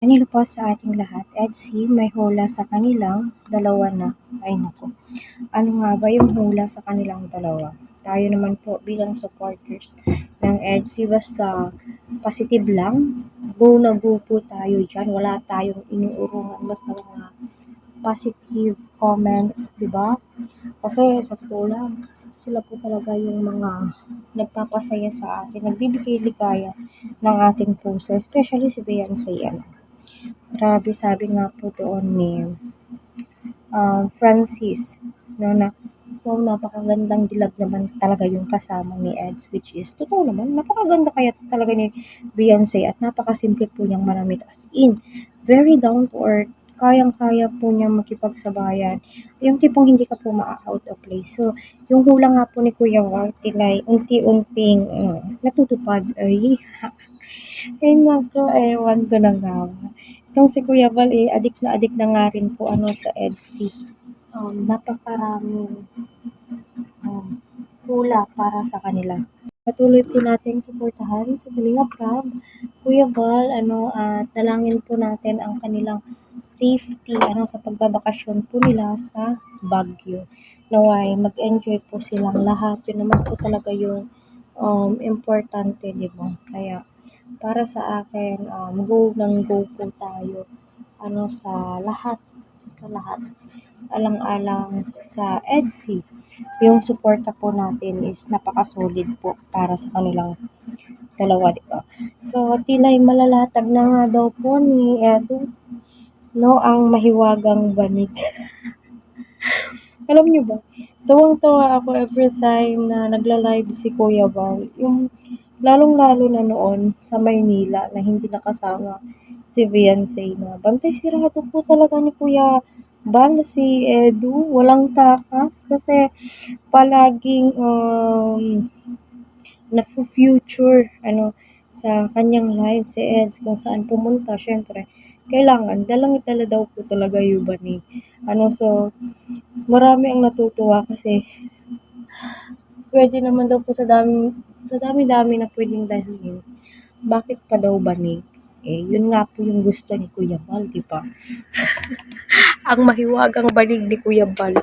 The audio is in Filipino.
Kanino po sa ating lahat, EDSI may hula sa kanilang dalawa na. Ay naku, ano nga ba yung hula sa kanilang dalawa? Tayo naman po bilang supporters ng EDSI basta positive lang, go na go po tayo dyan. Wala tayong inuurungan basta mga positive comments, di ba? Kasi sa totoo lang, sila po talaga yung mga nagpapasaya sa atin, nagbibigay ligaya ng ating puso, especially si Beyonce yan. Grabe, sabi nga po doon ni Francis, na wow, napakagandang dilag naman talaga yung kasama ni Eds, which is, totoo naman, napakaganda kaya talaga ni Beyonce at napakasimple po niyang manamit as in. Very down to earth, kayang-kaya po niyang makipagsabayan. Yung tipong hindi ka po ma-out of place. So, yung hula nga po ni Kuya Martin ay unti-unting natutupad. Ay, ay naku, ewan ko na nga ba. Itong si Kuya Val, adik na nga rin po sa EDSI. Napakaraming um, hula para sa kanila. Patuloy po nating suportahan sa Kalinga Prab, Kuya Val, at dalangin po natin ang kanilang safety sa pagbabakasyon po nila sa Baguio. Naway mag-enjoy po silang lahat. Yun naman po talaga yung importante, di ba? Kaya para sa akin, go ng go po tayo sa lahat alang-alang sa EDSI, yung suporta po natin is napaka-solid po para sa kanilang dalawa, di ba? So, tila'y malalatag na nga daw po ni Edu, no, ang mahiwagang banig. Alam niyo ba, tuwang-tuwa ako every time na nagla-live si Kuya Val. Yung lalong-lalo na noon sa Maynila na hindi nakasama si Beyonce na. Bantay sirado po talaga ni Kuya Val si Edu. Walang takas kasi palaging na-future sa kanyang live si Eds kung saan pumunta. Syempre, kailangan dala daw po talaga yung bani. So, marami ang natutuwa kasi pwede naman daw po sa dami-dami na pwedeng dalhin. Bakit pa daw banig? Yun nga po yung gusto ni Kuya Val, di ba? Ang mahiwagang banig ni Kuya Val.